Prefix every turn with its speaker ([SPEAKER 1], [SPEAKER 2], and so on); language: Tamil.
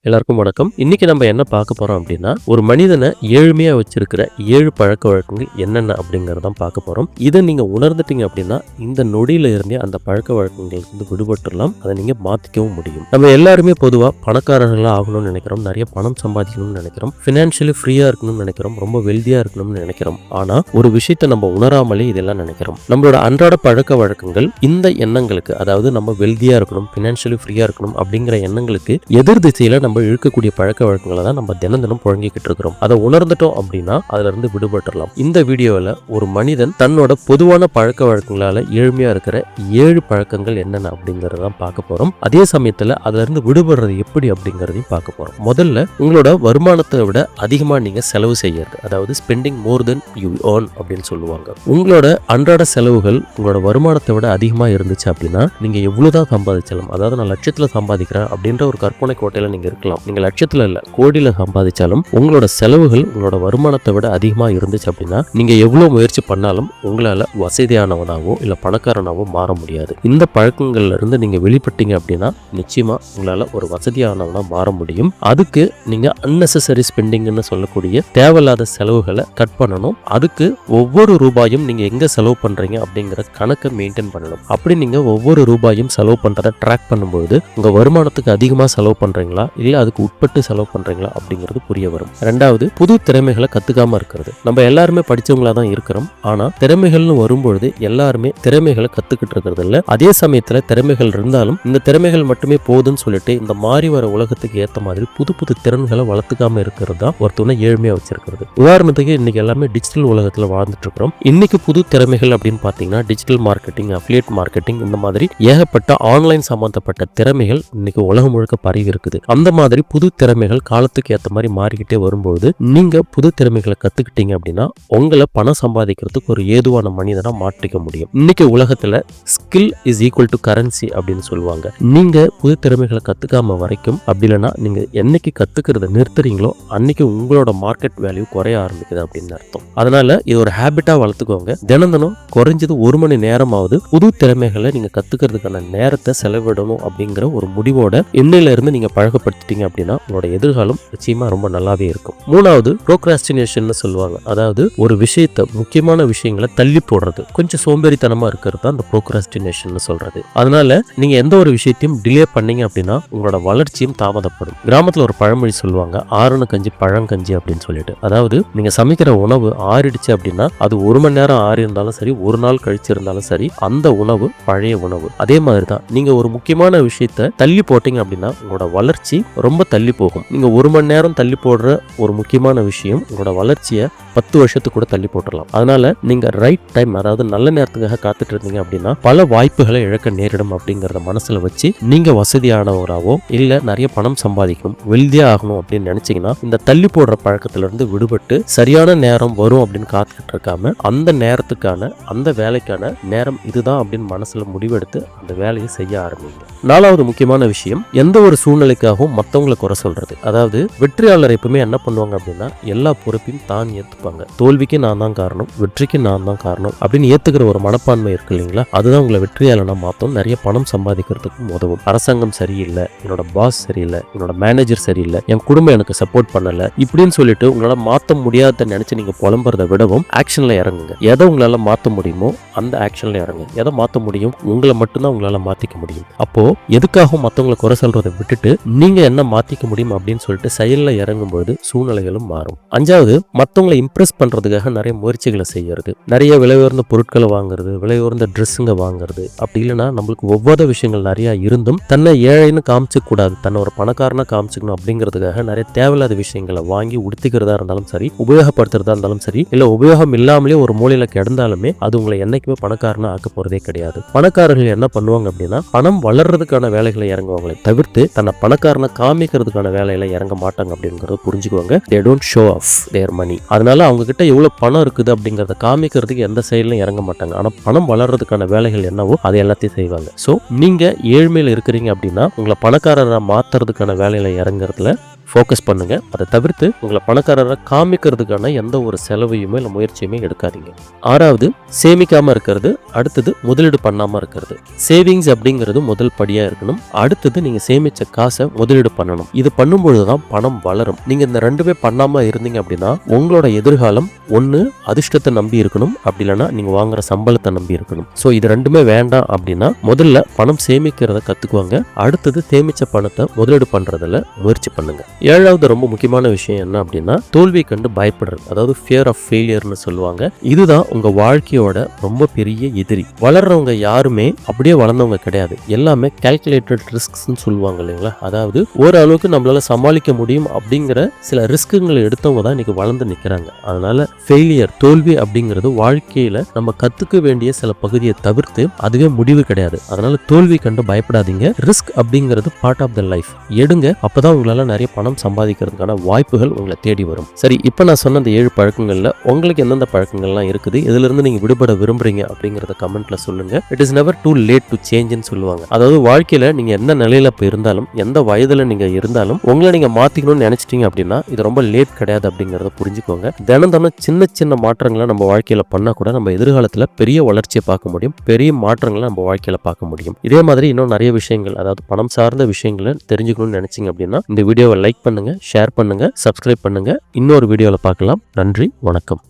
[SPEAKER 1] எல்லாருக்கும் வணக்கம். இன்னைக்கு நம்ம என்ன பார்க்க போறோம் அப்படின்னா, ஒரு மனிதனை ஏழ்மையா வச்சிருக்கிற 7 பழக்கவழக்கங்கள் என்னென்ன அப்படிங்கறத பார்க்க போறோம். இதை நீங்க உணர்ந்துட்டீங்க அப்படின்னா, இந்த நொடியில இருந்தே அந்த பழக்கவழக்கங்களுக்கு விடுபட்டுறலாம். அதை நீங்க மாத்திக்கவும் முடியும். நம்ம எல்லாருமே பொதுவா பணக்காரர்களா ஆகணும்னு நினைக்கிறோம். நிறைய பணம் சம்பாதிக்கணும்னு நினைக்கிறோம். ஃபினான்ஷியலி ஃப்ரீயா இருக்கணும்னு நினைக்கிறோம். ரொம்ப வெல்தியா இருக்கணும்னு நினைக்கிறோம். ஆனா ஒரு விஷயத்தை நம்ம உணராமலே இதெல்லாம் நினைக்கிறோம். நம்மளோட அன்றாட பழக்க வழக்கங்கள் இந்த எண்ணங்களுக்கு, அதாவது நம்ம வெல்தியா இருக்கணும், ஃபினான்ஷியலி ஃப்ரீயா இருக்கணும் அப்படிங்கிற எண்ணங்களுக்கு எதிர் திசையில நம்ம இழுக்கக்கூடிய பழக்க வழக்கங்களை தான் நம்ம தினம் புழங்கிக்கிட்டு இருக்கிறோம். அதை உணர்ந்துட்டோம் அப்படின்னா அதுல இருந்து விடுபட்டுறலாம். இந்த வீடியோவில் ஒரு மனிதன் தன்னோட பொதுவான பழக்க வழக்கங்களால ஏழ்மையா இருக்கிற 7 பழக்கங்கள் என்னென்ன அப்படிங்கறதான் பார்க்க போறோம். அதே சமயத்துல அதுல இருந்து விடுபடுறது எப்படி அப்படிங்கறதையும் பார்க்க போறோம். முதல்ல உங்களோட வருமானத்தை விட அதிகமா நீங்க செலவு செய்யறது, அதாவது spending more then you earn அப்படின்னு சொல்லுவாங்க. உங்களோட அன்றாட செலவுகள் உங்களோட வருமானத்தை விட அதிகமா இருந்துச்சு அப்படின்னா நீங்க எவ்வளவுதான் சம்பாதிச்சாலும், அதாவது நான் லட்சத்துல சம்பாதிக்கிறேன் அப்படின்ற ஒரு கற்பனை கோட்டையில நீங்க இருக்கலாம். நீங்க லட்சத்துல இல்ல, கோடியில சம்பாதிச்சாலும் உங்களோட செலவுகள் உங்களோட வருமானத்தை விட அதிகமா இருந்துச்சு அப்படின்னா நீங்க எவ்வளவு முயற்சி பண்ணாலும் உங்களால வசதியானவனாவோ இல்ல பணக்காரனாவோ மாற முடியாது. இந்த பழக்கங்கள்ல இருந்து நீங்க வெளிப்பட்டீங்க அப்படின்னா நிச்சயமா உங்களால ஒரு வசதியானவனா மாற முடியும். அதுக்கு நீங்க அன்னெசரி ஸ்பெண்டிங்னு சொல்லக்கூடிய தேவையில்லாத செலவுகளை கட் பண்ணணும். அதுக்கு ஒவ்வொரு ரூபாயும் நீங்க எங்க செலவு பண்றீங்க அப்படிங்கிற கணக்கை மெயின்டைன் பண்ணணும். அப்படி நீங்க ஒவ்வொரு ரூபாயும் செலவு பண்றதை ட்ராக் பண்ணும்போது உங்க வருமானத்துக்கு அதிகமா செலவு பண்றீங்களா இல்ல அதுக்கு உட்பட்டு செலவு பண்றீங்களா அப்படிங்கிறது புரிய வரும். ரெண்டாவது, புது திறமைகளை கத்துக்காம இருக்கிறது. நம்ம எல்லாருமே படிச்சவங்களா தான் இருக்கிறோம். ஆனா திறமைகள்னு வரும்பொழுது எல்லாருமே திறமைகளை கத்துக்கிட்டு இருக்கிறது இல்ல. அதே சமயத்துல திறமைகள் இருந்தாலும் இந்த திறமைகள் மட்டுமே போதுன்னு சொல்லிட்டு இந்த மாறி வர உலகத்துக்கு ஏத்த மாதிரி புது புது திறன்களை வளர்த்துக்காம இருக்கிறது தான் ஒருத்தவனை ஏழ்மையா வச்சிருக்கிறது. உதாரணத்துக்கு இன்னைக்கு எல்லாமே டிஜிட்டல் உலகத்துல வாழ்ந்துட்டு இருக்கிறோம். இன்னைக்கு புது திறமைகள் அப்படின்னு பாத்தீங்கன்னா டிஜிட்டல் மார்க்கெட்டிங், அஃபிலியேட் மார்க்கெட்டிங், இந்த மாதிரி ஏகப்பட்ட ஆன்லைன் சம்பந்தப்பட்ட திறமைகள் இன்னைக்கு உலகம் முழுக்க பரவி இருக்குது. அந்த மாதிரி புது திறமைகள் காலத்துக்கு ஏற்ற மாதிரி மாறிக்கிட்டே வரும்போது நீங்க புது திறமைகளை கத்துக்கிட்டீங்க அப்படின்னா உங்களை பணம் சம்பாதிக்கிறதுக்கு ஒரு ஏதுவான மனிதனா மாற்றிக்க முடியும். இன்னைக்கு உலகத்துல skill is equal to currency அப்படின்னு சொல்லுவாங்க. நீங்க புது திறமைகளை கத்துக்காம வரைக்கும், அப்படி இல்லைன்னா நீங்க என்னைக்கு கத்துக்கிறத நிறுத்துறீங்களோ அன்னைக்கு உங்களோட மார்க்கெட் வேல்யூ குறைய ஆரம்பிக்குது அப்படின்னு அர்த்தம். அதனால இது ஒரு ஹேபிட்டா வளர்த்துக்கோங்க. தினம் குறைஞ்சது 1 மணி நேரமாவது புது திறமைகளை நீங்க கத்துக்கிறதுக்கான நேரத்தை செலவிடணும் அப்படிங்கிற ஒரு முடிவோட இன்னையில இருந்து நீங்க பழக்கப்படுத்திட்டீங்க அப்படின்னா உங்களோட எதிர்காலம் நிச்சயமா ரொம்ப நல்லாவே இருக்கும். மூணாவது, ப்ரோக்ராஸ்டினேஷன் சொல்லுவாங்க. அதாவது ஒரு விஷயத்தை, முக்கியமான விஷயங்களை தள்ளி போடுறது, கொஞ்சம் சோம்பேறித்தனமா இருக்கிறது தான் அந்த ப்ரோக்ராஸ்டினேஷன் சொல்றது. அதனால நீங்க எந்த ஒரு விஷயத்தையும் டிலே பண்ணீங்க அப்படின்னா உங்களோட வளர்ச்சியும் தாமதப்படும். கிராமத்துல ஒரு பழமொழி சொல்லுவாங்க, ஆறுன கஞ்சி பழங்கஞ்சி அப்படின்னு சொல்லிட்டு. அதாவது நீங்க சமைக்கிற உணவு ஆறிடுச்சு அப்படின்னா அது 1 மணி நேரம் ஆறி இருந்தாலும் சரி, ஒரு நாள் கழிச்சு இருந்தாலும் சரி, அந்த உணவு பழைய உணவு. அதே மாதிரி தான் நீங்க ஒரு முக்கியமான விஷயத்தை தள்ளி போட்டீங்க அப்படின்னா உங்களோட வளர்ச்சி ரொம்ப தள்ளி போகும். நீங்க 1 மணி நேரம் தள்ளி போடுற ஒரு முக்கியமான விஷயம் உங்களோட வளர்ச்சியை 10 வருஷத்துக்கு கூட தள்ளி போட்டுடலாம். அதனால நீங்க ரைட் டைம், அதாவது நல்ல நேரத்துக்காக காத்துட்டு இருந்தீங்க அப்படின்னா பல வாய்ப்புகளை இழக்க நேரிடும் அப்படிங்கறத மனசுல வச்சு நீங்க வசதியானவராவோ இல்ல நிறைய பணம் சம்பாதிக்கணும், வெல்தியா ஆகணும் அப்படின்னு நினைச்சீங்கன்னா இந்த தள்ளி போடுற பழக்கத்துல இருந்து விடுபட்டு சரியான நேரம் வரும் அப்படின்னு காத்துக்கிட்டு இருக்காம அந்த நேரத்துக்கான, அந்த வேலைக்கான நேரம் இதுதான் அப்படின்னு மனசுல முடிவெடுத்து அந்த வேலையை செய்ய ஆரம்பிங்க. 4வது முக்கியமான விஷயம், எந்த ஒரு சூழ்நிலைக்காகவும் மத்தவங்களை குறை சொல்றது. அதாவது வெற்றியாளர் எப்பவுமே என்ன பண்ணுவாங்க அப்படின்னா எல்லா பொறுப்பையும் தான் ஏத்துப்பாங்க. தோல்விக்கு நான் தான் காரணம், வெற்றிக்கு நான் தான் காரணம் அப்படின்னு ஏத்துக்கிற ஒரு மனப்பான்மை இருக்கு இல்லைங்களா, அதுதான் உங்களை வெற்றியாளனா மாத்தும். நிறைய பணம் சம்பாதிக்கிறதுக்கும் உதவும். அரசாங்கம் சரியில்லை, என்னோட பாஸ் சரியில்லை, என்னோட மேனேஜர் சரியில்லை, என் குடும்பம் எனக்கு சப்போர்ட் பண்ணல இப்படின்னு சொல்லிட்டு உங்களால மாத்த முடியாத நினைச்சு நீங்க புலம்புறத விடவும் ஆக்ஷன்ல இறங்குங்க. எதை உங்களால மாத்த முடியுமோ அந்த ஆக்ஷன்ல இறங்குங்க. எதை மாத்த முடியும், உங்களை மட்டும்தான் உங்களால மாத்திக்க முடியும். அப்போ எதுக்காகவும் மத்தவங்களை குறை சொல்றதை விட்டுட்டு நீங்க என்ன மாத்திக்க முடியும் அப்படின்னு சொல்லிட்டு செயல்ல இறங்கும்போது சூழ்நிலைகளும் மாறும். 5வது, மத்தவங்களை இம்ப்ரெஸ் பண்றதுக்காக நிறைய முயற்சிகளை செய்யறது. நிறைய விலை உயர்ந்த பொருட்களை வாங்குறது, விலை உயர்ந்த ட்ரெஸ்ஸுங்க வாங்குறது. அப்படி இல்லைன்னா நம்மளுக்கு ஒவ்வொரு விஷயங்கள் நிறைய இருந்தும் தன்னை ஏழைன்னு காமிச்சு கூடாது, தன்னை ஒரு பணக்காரனா காமிச்சுக்கணும் அப்படிங்கிறதுக்காக நிறைய தேவையில்லாத விஷயங்களை வாங்கி உடுத்திக்கிறதா இருந்தாலும் சரி, உபயோகப்படுத்துறதா இருந்தாலும் சரி, இல்ல உபயோகம் இல்லாமலே ஒரு மூலையில கிடந்தாலுமே அது உங்களை என்னைக்குமே பணக்காரனா ஆக்க போறதே கிடையாது. பணக்காரர்கள் என்ன பண்ணுவாங்க அப்படின்னா பணம் வளர்றதுக்கான வேலைகளை இறங்குவாங்களே தவிர்த்து தன்னை பணக்காரனை காமிக்கிறதுக்கான வேலையில இறங்க மாட்டாங்க அப்படிங்கறத புரிஞ்சுக்குவாங்க. they don't show off their money. அதனால அவங்க கிட்ட எவ்வளவு பணம் இருக்குது அப்படிங்கறத காமிக்கிறதுக்கு எந்த செயலும் இறங்க மாட்டாங்க. ஆனா பணம் வளர்றதுக்கான வேலைகள் என்னவோ அது எல்லாத்தையும் செய்வாங்க. சோ நீங்க ஏழ்மையில இருக்கிறீங்க அப்படின்னா உங்களை பணக்காரரை மாத்துறதுக்கான வேலையில இறங்குறதுல ஃபோக்கஸ் பண்ணுங்க. அதை தவிர்த்து உங்களை பணக்காரரை காமிக்கிறதுக்கான எந்த ஒரு செலவையுமே இல்லை முயற்சியுமே எடுக்காதீங்க. 6வது, சேமிக்காம இருக்கிறது. அடுத்தது முதலீடு பண்ணாம இருக்கிறது. சேவிங்ஸ் அப்படிங்கிறது முதல் படியா இருக்கணும். அடுத்தது நீங்க சேமிச்ச காசை முதலீடு முதலீடு பண்ணணும். இது பண்ணும்பொழுது தான் பணம் வளரும். நீங்க இந்த ரெண்டுமே பண்ணாம இருந்தீங்க அப்படின்னா உங்களோட எதிர்காலம் ஒண்ணு அதிர்ஷ்டத்தை நம்பி இருக்கணும், அப்படி இல்லைன்னா நீங்க வாங்குற சம்பளத்தை நம்பி இருக்கணும். ஸோ இது ரெண்டுமே வேண்டாம் அப்படின்னா முதல்ல பணம் சேமிக்கிறத கத்துக்குவாங்க. அடுத்தது சேமிச்ச பணத்தை முதலீடு பண்றதுல முயற்சி பண்ணுங்க. ஏழாவது ரொம்ப முக்கியமான விஷயம் என்ன அப்படின்னா தோல்வி கண்டு பயப்படுறது, அதாவது ஃபியர் ஆஃப் ஃபெயிலியர்னு சொல்லுவாங்க. இதுதான் உங்க வாழ்க்கையோட ரொம்ப பெரிய எதிரி. வளர்றவங்க யாருமே அப்படியே வளர்ந்தவங்க கிடையாது. எல்லாமே கால்குலேட்டட் ரிஸ்க்ஸ்னு சொல்லுவாங்க இல்லைங்களா. அதாவது ஓரளவுக்கு நம்மளால சமாளிக்க முடியும் அப்படிங்கிற சில ரிஸ்க்குங்களை எடுத்தவங்க தான் இன்னைக்கு வளர்ந்து நிற்கிறாங்க. அதனால ஃபெயிலியர், தோல்வி அப்படிங்கிறது வாழ்க்கையில நம்ம கத்துக்க வேண்டிய சில பகுதியை தவிர்த்து அதுவே முடிவு கிடையாது. அதனால தோல்வி கண்டு பயப்படாதீங்க. ரிஸ்க் அப்படிங்கிறது பார்ட் ஆஃப் த லைஃப். எடுங்க, அப்பதான் உங்களால நிறைய பணம் சம்பாதிக்கிறதுக்கான வாய்ப்புகள் உங்களை தேடி வரும். சரி, இப்போ நான் சொன்ன அந்த 7 பழக்கங்கள்ல உங்களுக்கு எந்தெந்த பழக்கங்கள்லாம் இருக்குது, இதுல இருந்து நீங்க விடுபட விரும்புறீங்க அப்படிங்கறத கமெண்ட்ல சொல்லுங்க. It is never too late to சேஞ்ச்னு சொல்லுவாங்க. அதாவது வாழ்க்கையில நீங்க எந்த நிலையில இப்ப இருந்தாலும், எந்த வயதுல நீங்க இருந்தாலும் உங்களை நீங்க மாத்திக்கணும்னு நினைச்சிட்டீங்க அப்படின்னா இது ரொம்ப லேட் கிடையாது அப்படிங்கறத புரிஞ்சுக்கோங்க. தினம் தினம் சின்ன சின்ன மாற்றங்களை நம்ம வாழ்க்கையில பண்ணா கூட நம்ம எதிர்காலத்துல பெரிய வளர்ச்சியை பார்க்க முடியும், பெரிய மாற்றங்களை நம்ம வாழ்க்கையில பார்க்க முடியும். இதே மாதிரி இன்னும் நிறைய விஷயங்கள், அதாவது பணம் சார்ந்த விஷயங்களை தெரிஞ்சுக்கணும்னு நினைச்சீங்க அப்படின்னா இந்த வீடியோவை லைக் பண்ணுங்க, ஷேர் பண்ணுங்க, சப்ஸ்கிரைப் பண்ணுங்க. இன்னொரு வீடியோல பார்க்கலாம். நன்றி, வணக்கம்.